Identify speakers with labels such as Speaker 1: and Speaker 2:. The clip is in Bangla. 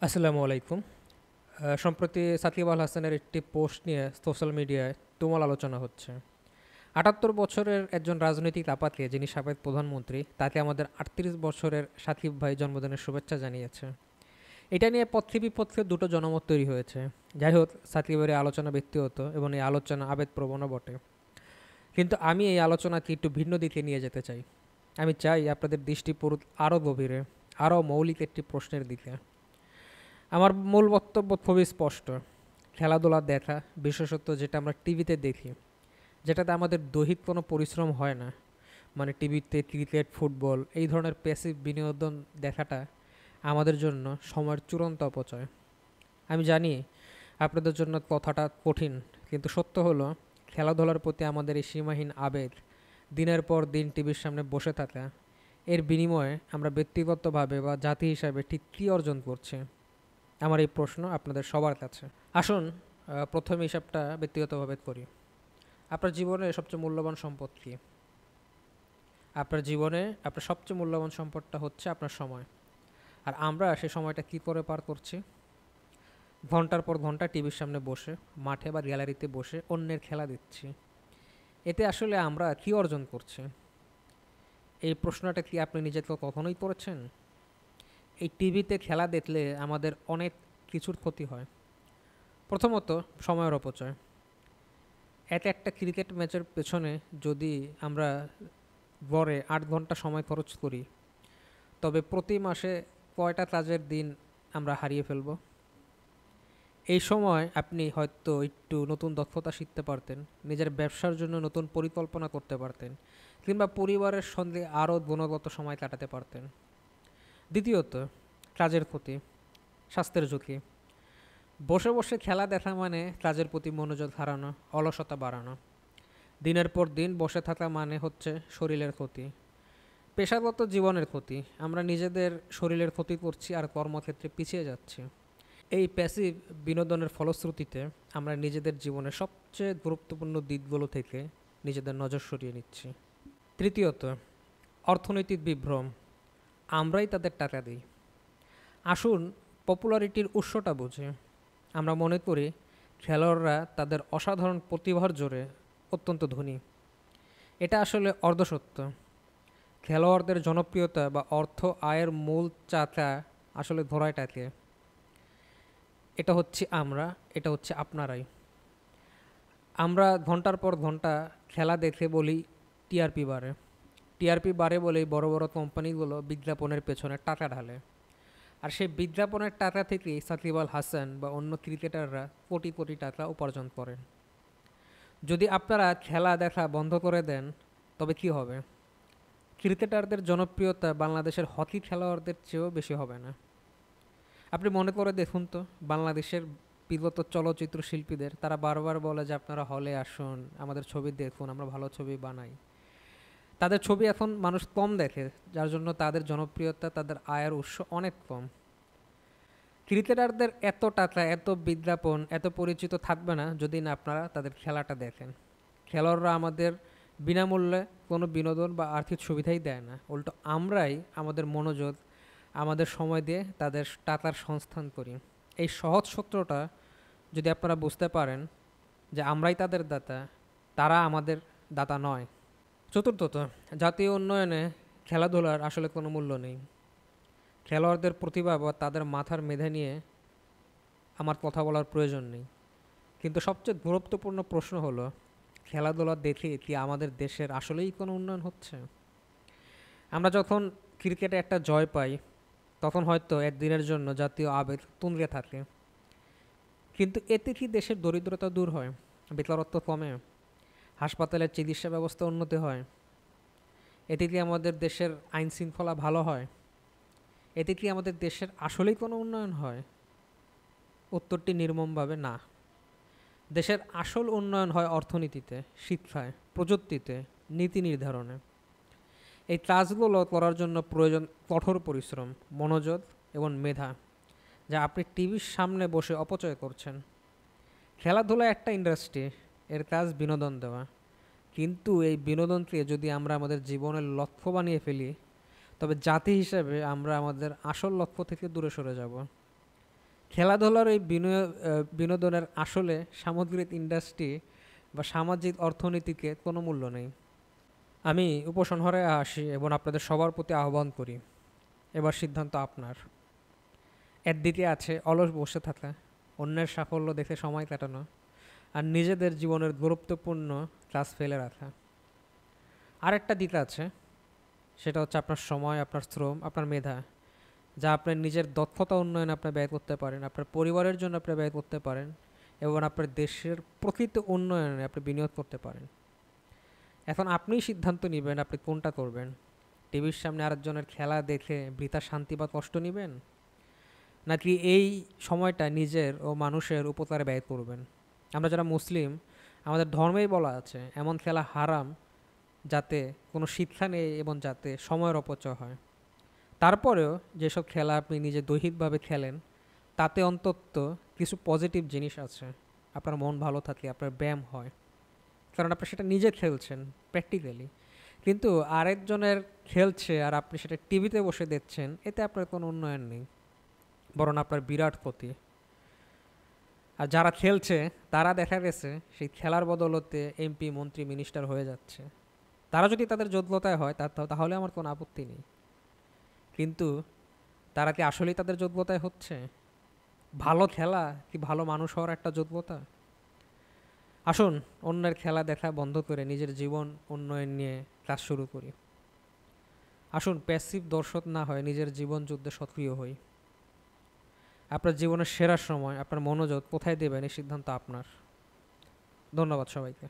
Speaker 1: আসসালামু আলাইকুম। সম্প্রতি সাকিব আল হাসানের একটি পোস্ট নিয়ে সোশ্যাল মিডিয়ায় তুমুল আলোচনা হচ্ছে। ৭৮ বছরের একজন রাজনৈতিক আপাকে, যিনি সাবেক প্রধানমন্ত্রী, তাকে আমাদের ৩৮ বছরের সাকিব ভাই জন্মদিনের শুভেচ্ছা জানিয়েছে। এটা নিয়ে পথে বিপথে দুটো জনমত তৈরি হয়েছে। যাই হোক, সাকিবের এই আলোচনা ব্যক্তিগত এবং এই আলোচনা আবেগপ্রবণও বটে। কিন্তু আমি এই আলোচনাকে একটু ভিন্ন দিকে নিয়ে যেতে চাই। আমি চাই আপনাদের দৃষ্টি পড়ুক আরও গভীরে, আরও মৌলিক একটি প্রশ্নের দিকে। আমার মূল বক্তব্য খুবই স্পষ্ট। খেলাধুলা দেখা, বিশেষত যেটা আমরা টিভিতে দেখি, যেটাতে আমাদের দৈহিক কোনো পরিশ্রম হয় না, মানে টিভিতে ক্রিকেট, ফুটবল এই ধরনের প্যাসিভ বিনোদন দেখাটা আমাদের জন্য সময়ের চূড়ান্ত অপচয়। আমি জানি আপনাদের জন্য কথাটা কঠিন, কিন্তু সত্য হলো খেলাধুলার প্রতি আমাদের এই সীমাহীন আবেগ, দিনের পর দিন টিভির সামনে বসে থাকা, এর বিনিময়ে আমরা ব্যক্তিগতভাবে বা জাতি হিসাবে ঠিক কী অর্জন করছি? আমার এই প্রশ্ন আপনাদের সবার কাছে। আসুন প্রথম হিসাবটা ব্যক্তিগতভাবে করি। আপনার জীবনে সবচেয়ে মূল্যবান সম্পদ কী? আপনার জীবনে আপনার সবচেয়ে মূল্যবান সম্পদটা হচ্ছে আপনার সময়। আর আমরা সেই সময়টা কী করে পার করছি? ঘন্টার পর ঘন্টা টিভির সামনে বসে, মাঠে বা গ্যালারিতে বসে অন্যের খেলা দিচ্ছি। এতে আসলে আমরা কী অর্জন করছি? এই প্রশ্নটা কি আপনি নিজেকে কখনোই করেছেন? এই টিভিতে খেলা দেখলে আমাদের অনেক কিছুর ক্ষতি হয়। প্রথমত, সময়ের অপচয়। একটা ক্রিকেট ম্যাচের পেছনে যদি আমরা গড়ে ৮ ঘন্টা সময় খরচ করি, তবে প্রতি মাসে কয়টা কাজের দিন আমরা হারিয়ে ফেলব? এই সময় আপনি হয়তো একটু নতুন দক্ষতা শিখতে পারতেন, নিজের ব্যবসার জন্য নতুন পরিকল্পনা করতে পারতেন, কিংবা পরিবারের সঙ্গে আরও গুণগত সময় কাটাতে পারতেন। দ্বিতীয়ত, কাজের ক্ষতি, স্বাস্থ্যের ঝুঁকি। বসে বসে খেলা দেখা মানে কাজের প্রতি মনোযোগ হারানো, অলসতা বাড়ানো। দিনের পর দিন বসে থাকা মানে হচ্ছে শরীরের ক্ষতি, পেশাগত জীবনের ক্ষতি। আমরা নিজেদের শরীরের ক্ষতি করছি আর কর্মক্ষেত্রে পিছিয়ে যাচ্ছি। এই প্যাসিভ বিনোদনের ফলশ্রুতিতে আমরা নিজেদের জীবনের সবচেয়ে গুরুত্বপূর্ণ দিকগুলো থেকে নিজেদের নজর সরিয়ে নিচ্ছি। তৃতীয়ত, অর্থনৈতিক বিভ্রম। আমরাই তাদের টাকা দিই। আসুন পপুলারিটির উৎসটা বুঝি। আমরা মনে করি খেলোয়াড়রা তাদের অসাধারণ প্রতিভার জোরে অত্যন্ত ধনী। এটা আসলে অর্ধসত্য। খেলোয়াড়দের জনপ্রিয়তা বা অর্থ আয়ের মূল চাকা আসলে ধরায় টাকে। এটা হচ্ছে আমরা, এটা হচ্ছে আপনারাই। আমরা ঘন্টার পর ঘন্টা খেলা দেখে বলি টিআরপি বাড়ে। টিআরপি বাড়ে বলেই বড় বড় কোম্পানিগুলো বিজ্ঞাপনের পেছনে টাকা ঢালে। আর সেই বিজ্ঞাপনের টাকা থেকেই সাকিব আল হাসান বা অন্য ক্রিকেটাররা কোটি কোটি টাকা উপার্জন করেন। যদি আপনারা খেলা দেখা বন্ধ করে দেন, তবে কি হবে? ক্রিকেটারদের জনপ্রিয়তা বাংলাদেশের হকি খেলোয়াড়দের চেয়েও বেশি হবে না? আপনি মনে করে দেখুন তো, বাংলাদেশের বিগত চলচ্চিত্র শিল্পীদের, তারা বারবার বলে যে আপনারা হলে আসুন, আমাদের ছবি দেখুন, আমরা ভালো ছবি বানাই। তাদের ছবি এখন মানুষ কম দেখে, যার জন্য তাদের জনপ্রিয়তা, তাদের আয়ের উৎস অনেক কম। ক্রিকেটারদের এত টাকা, এত বিজ্ঞাপন, এত পরিচিত থাকবে না যদি না আপনারা তাদের খেলাটা দেখেন। খেলোয়াড়রা আমাদের বিনামূল্যে কোনো বিনোদন বা আর্থিক সুবিধাই দেয় না, উল্টো আমরাই আমাদের মনোযোগ, আমাদের সময় দিয়ে তাদের টাকার সংস্থান করি। এই সহজ সূত্রটা যদি আপনারা বুঝতে পারেন যে আমরাই তাদের দাতা, তারা আমাদের দাতা নয়। চতুর্থত, জাতীয় উন্নয়নে খেলাধুলার আসলে কোনো মূল্য নেই। খেলোয়াড়দের প্রতিভা বা তাদের মাথার মেধা নিয়ে আমার কথা বলার প্রয়োজন নেই, কিন্তু সবচেয়ে গুরুত্বপূর্ণ প্রশ্ন হলো, খেলাধুলা দেখে কি আমাদের দেশের আসলেই কোনো উন্নয়ন হচ্ছে? আমরা যখন ক্রিকেটে একটা জয় পাই, তখন হয়তো একদিনের জন্য জাতীয় আবেগ তুঙ্গে থাকে, কিন্তু এতে কি দেশের দরিদ্রতা দূর হয়, বেকারত্ব কমে, হাসপাতালের চিকিৎসা ব্যবস্থা উন্নতি হয়? এতে কি আমাদের দেশের আইন শৃঙ্খলা ভালো হয়? এতে কি আমাদের দেশের আসলেই কোনো উন্নয়ন হয়? উত্তরটি নির্মমভাবে না। দেশের আসল উন্নয়ন হয় অর্থনীতিতে, শিক্ষায়, প্রযুক্তিতে, নীতি নির্ধারণে। এই কাজগুলো করার জন্য প্রয়োজন কঠোর পরিশ্রম, মনোযোগ এবং মেধা, যা আপনি টিভির সামনে বসে অপচয় করছেন। খেলাধুলা একটা ইন্ডাস্ট্রি, এর কাজ বিনোদন দেওয়া, কিন্তু এই বিনোদনকে যদি আমরা আমাদের জীবনের লক্ষ্য বানিয়ে ফেলি, তবে জাতি হিসেবে আমরা আমাদের আসল লক্ষ্য থেকে দূরে সরে যাব। খেলাধুলার এই বিনোদনের আসলে সামগ্রিক ইন্ডাস্ট্রি বা সামাজিক অর্থনীতিকে কোনো মূল্য নেই। আমি উপসংহারে আসি এবং আপনাদের সবার প্রতি আহ্বান করি, এবার সিদ্ধান্ত আপনার। এর দিকে আছে অলস বসে থাকা, অন্যের সাফল্য দেখে সময় কাটানো, আর নিজেদের জীবনের গুরুত্বপূর্ণ ক্লাস ফেলে রাখা। আরেকটা দিক আছে, সেটা হচ্ছে আপনার সময়, আপনার শ্রম, আপনার মেধা, যা আপনার নিজের দক্ষতা উন্নয়নে আপনি ব্যয় করতে পারেন, আপনার পরিবারের জন্য আপনি ব্যয় করতে পারেন এবং আপনার দেশের প্রকৃত উন্নয়নে আপনি বিনিয়োগ করতে পারেন। এখন আপনিই সিদ্ধান্ত নেবেন আপনি কোনটা করবেন। টিভির সামনে আরেকজনের খেলা দেখে বৃথা শান্তি বা কষ্ট নেবেন, নাকি এই সময়টা নিজের ও মানুষের উপকারে ব্যয় করবেন। আমরা যারা মুসলিম, আমাদের ধর্মেই বলা আছে এমন খেলা হারাম যাতে কোনো শিক্ষা নেই এবং যাতে সময়ের অপচয় হয়। তারপরেও যেসব খেলা আপনি নিজে দৈহিকভাবে খেলেন তাতে অন্তত কিছু পজিটিভ জিনিস আছে। আপনার মন ভালো থাকে, আপনার ব্যায়াম হয়, কারণ আপনি সেটা নিজে খেলছেন প্র্যাকটিক্যালি। কিন্তু আরেকজনের খেলছে আর আপনি সেটা টিভিতে বসে দেখছেন, এতে আপনার কোনো উন্নয়ন নেই, বরং আপনার বিরাট ক্ষতি। আর যারা খেলছে তারা দেখা গেছে সেই খেলার বদলতে এমপি, মন্ত্রী, মিনিস্টার হয়ে যাচ্ছে। তারা যদি তাদের যোগ্যতায় হয় তাহলে আমার কোনো আপত্তি নেই, কিন্তু তারা কি আসলেই তাদের যোগ্যতায় হচ্ছে? ভালো খেলা কি ভালো মানুষ হওয়ার একটা যোগ্যতা? আসুন অন্যের খেলা দেখা বন্ধ করে নিজের জীবন উন্নয়ন নিয়ে কাজ শুরু করি। আসুন প্যাসিভ দর্শক না হয় নিজের জীবন যুদ্ধে সক্রিয় হই। আপনার জীবনের সেরা সময় আপনার মনোযোগ কোথায় দেবেন এই সিদ্ধান্ত আপনার। ধন্যবাদ সবাইকে।